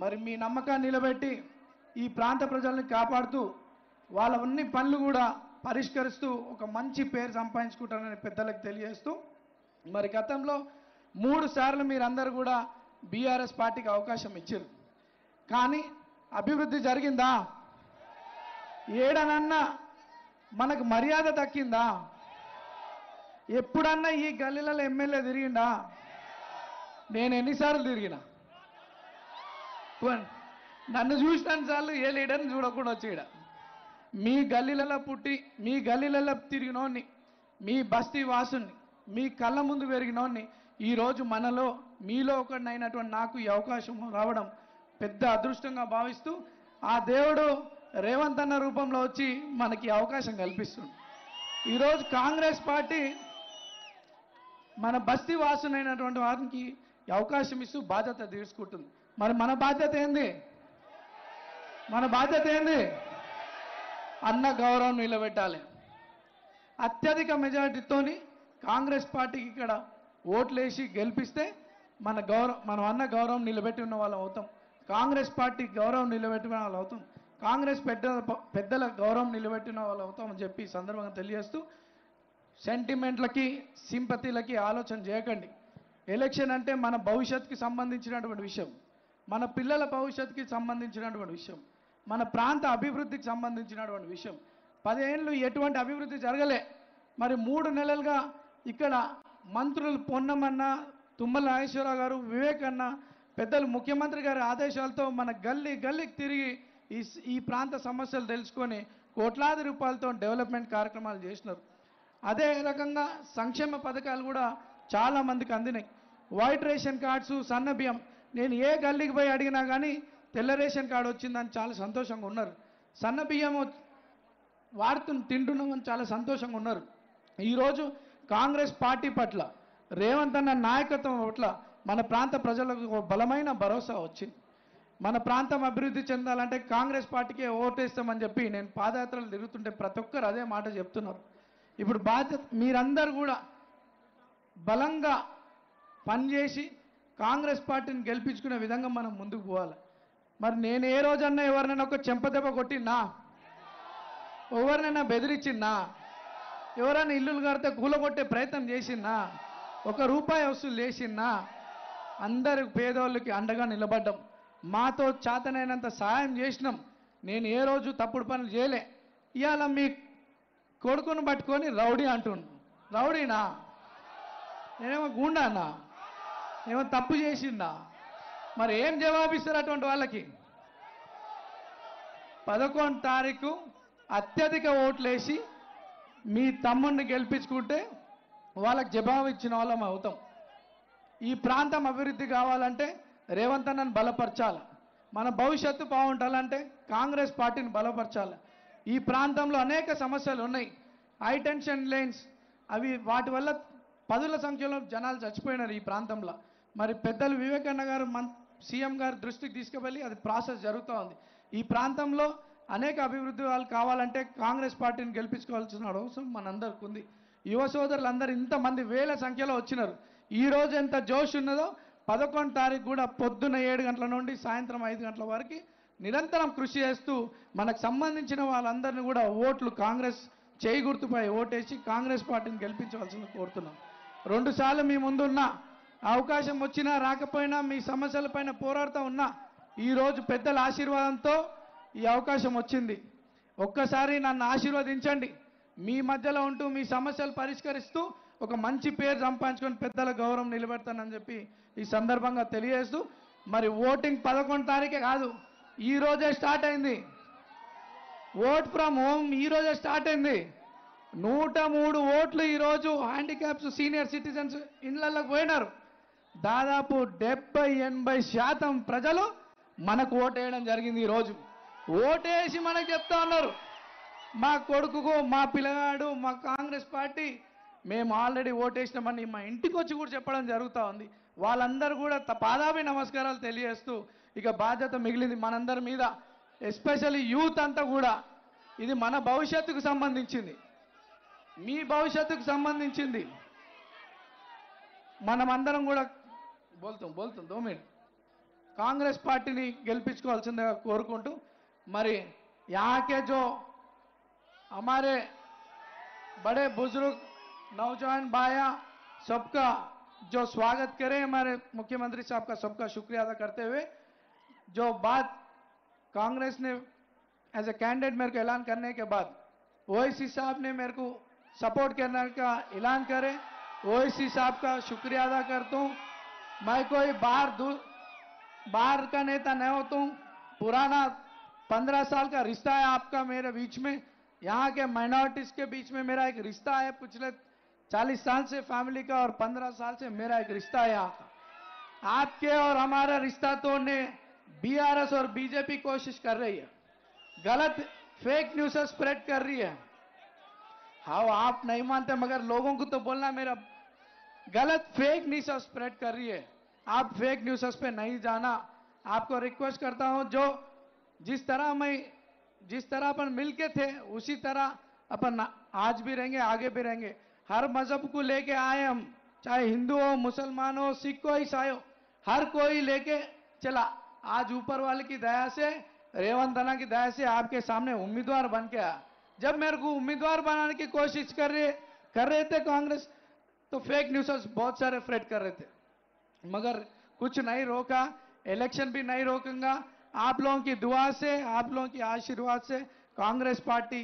మరి మీ నమ్మకాన్ని నిలబెట్టి ఈ ప్రాంత ప్రజల్ని కాపాడుతూ వాళ్ళ అన్ని పనులు కూడా పరిష్కరిస్తూ ఒక మంచి పేరు సంపాదించుకుంటారని పెద్దలకు తెలియజేస్తూ మరి గతంలో 3 సార్లు మీరందరూ కూడా బీఆర్ఎస్ పార్టీకి అవకాశం ఇచ్చారు. కానీ అభివృద్ధి జరిగిందా? ఏడనన్నా మనకు మర్యాద దక్కిందా? ఎప్పుడన్నా ఈ గల్లీలలో ఎమ్మెల్యే తిరిగిందా? నేను ఎన్నిసార్లు తిరిగినా? నన్ను చూసినాన్ని సార్లు ఏ లీడర్ని చూడకుండా వచ్చేయడ. మీ గల్లీలలో పుట్టి మీ గల్లీలలో తిరిగినోడిని, మీ బస్తీ వాసుని, మీ కళ్ళ ముందు పెరిగినోడిని ఈరోజు మనలో మీలో ఒకడినైనటువంటి నాకు ఈ అవకాశం రావడం పెద్ద అదృష్టంగా భావిస్తూ ఆ దేవుడు రేవంత్ అన్న రూపంలో వచ్చి మనకి అవకాశం కల్పిస్తుంది. ఈరోజు కాంగ్రెస్ పార్టీ మన బస్తీ వాసునైనటువంటి వారికి అవకాశం ఇస్తూ బాధ్యత తీసుకుంటుంది. మరి మన బాధ్యత ఏంది? మన బాధ్యత ఏంది? అన్న గౌరవం నిలబెట్టాలి. అత్యధిక మెజారిటీతోని కాంగ్రెస్ పార్టీకి ఇక్కడ ఓట్లేసి గెలిపిస్తే మనం అన్న గౌరవం నిలబెట్టి ఉన్న వాళ్ళం అవుతాం. కాంగ్రెస్ పార్టీ గౌరవం నిలబెట్టిన వాళ్ళు అవుతాం. కాంగ్రెస్ పెద్దల గౌరవం నిలబెట్టిన వాళ్ళు అవుతామని చెప్పి సందర్భంగా తెలియజేస్తూ సెంటిమెంట్లకి సింపతిలకి ఆలోచన చేయకండి. ఎలక్షన్ అంటే మన భవిష్యత్తుకి సంబంధించినటువంటి విషయం, మన పిల్లల భవిష్యత్తుకి సంబంధించినటువంటి విషయం, మన ప్రాంత అభివృద్ధికి సంబంధించినటువంటి విషయం. 10 ఏళ్ళు ఎటువంటి అభివృద్ధి జరగలే. మరి 3 నెలలుగా ఇక్కడ మంత్రులు పొన్నమన్న, తుమ్మల నాగేశ్వరరావు గారు, వివేక్ అన్న, పెద్దలు ముఖ్యమంత్రి గారి ఆదేశాలతో మన గల్లీకి తిరిగి ఈ ప్రాంత సమస్యలు తెలుసుకొని కోట్లాది రూపాయలతో డెవలప్మెంట్ కార్యక్రమాలు చేసినారు. అదే రకంగా సంక్షేమ పథకాలు కూడా చాలా మందికి అందినాయి. వైట్ రేషన్ కార్డ్స్, సన్న బియ్యం, నేను ఏ గల్లీకి పోయి అడిగినా కానీ తెల్ల రేషన్ కార్డు వచ్చిందని చాలా సంతోషంగా ఉన్నారు. సన్న బియ్యం తింటున్నామని చాలా సంతోషంగా ఉన్నారు. ఈరోజు కాంగ్రెస్ పార్టీ పట్ల రేవంత్ అన్న నాయకత్వం పట్ల మన ప్రాంత ప్రజలకు ఒక బలమైన భరోసా వచ్చింది. మన ప్రాంతం అభివృద్ధి చెందాలంటే కాంగ్రెస్ పార్టీకే ఓటేస్తామని చెప్పి నేను పాదయాత్రలు తిరుగుతుంటే ప్రతి ఒక్కరు అదే మాట చెప్తున్నారు. ఇప్పుడు బాధ్యత మీరందరూ కూడా బలంగా పనిచేసి కాంగ్రెస్ పార్టీని గెలిపించుకునే విధంగా మనం ముందుకు పోవాలి. మరి నేను ఏ రోజన్నా ఎవరినైనా ఒక చెంపదెబ్బ కొట్టినా, ఎవరినైనా బెదిరించినా, ఎవరైనా ఇల్లులు కడితే కూలగొట్టే ప్రయత్నం చేసినా, ₹1 వసూలు చేసినా, అందరు పేదోళ్ళకి అండగా నిలబడ్డం, మాతో చేతనైనంత సాయం చేసినాం. నేను ఏ రోజు తప్పుడు పనులు చేయలే. ఇవాళ మీ కొడుకును పట్టుకొని రౌడీ అంటుండు. రౌడీనా? నేనేమో గుండానా? ఏమో తప్పు చేసిందా? మరి ఏం జవాబిస్తారు అటువంటి వాళ్ళకి? 11 తారీఖు అత్యధిక ఓట్లేసి మీ తమ్ముడిని గెలిపించుకుంటే వాళ్ళకి జవాబు ఇచ్చిన వాళ్ళం అవుతాం. ఈ ప్రాంతం అభివృద్ధి కావాలంటే రేవంత్ అన్నను బలపరచాలి. మన భవిష్యత్తు బాగుండాలంటే కాంగ్రెస్ పార్టీని బలపరచాలి. ఈ ప్రాంతంలో అనేక సమస్యలు ఉన్నాయి. హై టెన్షన్ లైన్స్ వాటి వల్ల 10ల సంఖ్యలో జనాలు చచ్చిపోయినారు ఈ ప్రాంతంలో. మరి పెద్దలు వివేకన్న గారు సీఎం గారి దృష్టికి తీసుకువెళ్ళి అది ప్రాసెస్ జరుగుతూ ఉంది. ఈ ప్రాంతంలో అనేక అభివృద్ధి వాళ్ళు కావాలంటే కాంగ్రెస్ పార్టీని గెలిపించుకోవాల్సిన అవసరం మనందరికీ ఉంది. యువ సోదరులందరూ ఇంతమంది వేల సంఖ్యలో వచ్చినారు. ఈరోజు ఎంత జోష్ ఉన్నదో 11 తారీఖు కూడా పొద్దున్న 7 గంటల నుండి సాయంత్రం 5 గంటల వరకు నిరంతరం కృషి చేస్తూ మనకు సంబంధించిన వాళ్ళందరినీ కూడా ఓట్లు కాంగ్రెస్ చేయి గుర్తుపై ఓటేసి కాంగ్రెస్ పార్టీని గెలిపించవలసింది కోరుతున్నాం. 2 సార్లు మీ ముందున్న అవకాశం వచ్చినా రాకపోయినా మీ సమస్యలపైన పోరాడుతూ ఉన్నా ఈరోజు పెద్దల ఆశీర్వాదంతో ఈ అవకాశం వచ్చింది. ఒక్కసారి నన్ను ఆశీర్వదించండి. మీ మధ్యలో ఉంటూ మీ సమస్యలు పరిష్కరిస్తూ ఒక మంచి పేరు సంపాదించుకొని పెద్దల గౌరవం నిలబెడతానని చెప్పి ఈ సందర్భంగా తెలియజేస్తూ మరి ఓటింగ్ 11 తారీఖే కాదు, ఈ రోజే స్టార్ట్ అయింది. ఓట్ ఫ్రమ్ హోమ్ ఈ రోజే స్టార్ట్ అయింది. 103 ఓట్లు ఈరోజు హ్యాండిక్యాప్స్ సీనియర్ సిటిజన్స్ ఇళ్లలోకి పోయినారు. దాదాపు 70-80% ప్రజలు మనకు ఓటేయడం జరిగింది. ఈరోజు ఓటేసి మనకు చెప్తా ఉన్నారు, మా కొడుకుకు, మా పిల్లగాడు, మా కాంగ్రెస్ పార్టీ మేము ఆల్రెడీ ఓటేసినామని మా ఇంటికి వచ్చి కూడా చెప్పడం జరుగుతూ ఉంది. వాళ్ళందరూ కూడా పాదాభి నమస్కారాలు తెలియజేస్తూ ఇక బాధ్యత మిగిలింది మనందరి మీద. ఎస్పెషల్లీ యూత్ అంతా కూడా ఇది మన భవిష్యత్తుకు సంబంధించింది, మీ భవిష్యత్తుకు సంబంధించింది. మనమందరం కూడా బోల్తాం 2 మినిట్ కాంగ్రెస్ పార్టీని గెలిపించుకోవాల్సిందిగా కోరుకుంటూ మరి यहाँ के जो हमारे बड़े बुजुर्ग नौजवान भाइयां सबका जो स्वागत करें हमारे मुख्यमंत्री साहब का सबका शुक्रिया अदा करते हुए जो बात कांग्रेस ने एज ए कैंडिडेट मेरे को ऐलान करने के बाद ओवैसी साहब ने मेरे को सपोर्ट करने का ऐलान करे ओवैसी साहब का शुक्रिया अदा करता हूँ। मैं कोई बाहर का नेता नहीं होता हूँ। पुराना 15 साल का रिश्ता है आपका मेरे बीच में। यहाँ के माइनॉरिटीज के बीच में मेरा एक रिश्ता है पिछले 40 साल से फैमिली का और 15 साल से मेरा एक रिश्ता है यहाँ का। आपके और हमारा रिश्ता तोड़ने बीआरएस और बीजेपी कोशिश कर रही है, गलत फेक न्यूज स्प्रेड कर रही है। हाँ आप नहीं मानते मगर लोगों को तो बोलना मेरा गलत फेक न्यूज स्प्रेड कर रही है। आप फेक न्यूज पे नहीं जाना। आपको रिक्वेस्ट करता हूं जो जिस तरह अपन मिलके थे उसी तरह अपन आज भी रहेंगे आगे भी रहेंगे। हर मजहब को लेके आए हम, चाहे हिंदू हो मुसलमान हो सिख हो ईसाई हो, हर कोई लेके चला। आज ऊपर वाले की दया से रेवंत अन्ना की दया से आपके सामने उम्मीदवार बन के आया। जब मेरे को उम्मीदवार बनाने की कोशिश कर रहे थे कांग्रेस तो फेक न्यूज बहुत सारे स्प्रेड कर रहे थे मगर कुछ नहीं रोका। इलेक्शन भी नहीं रोकूंगा। आप लोगों की दुआ से आप लोगों की आशीर्वाद से कांग्रेस पार्टी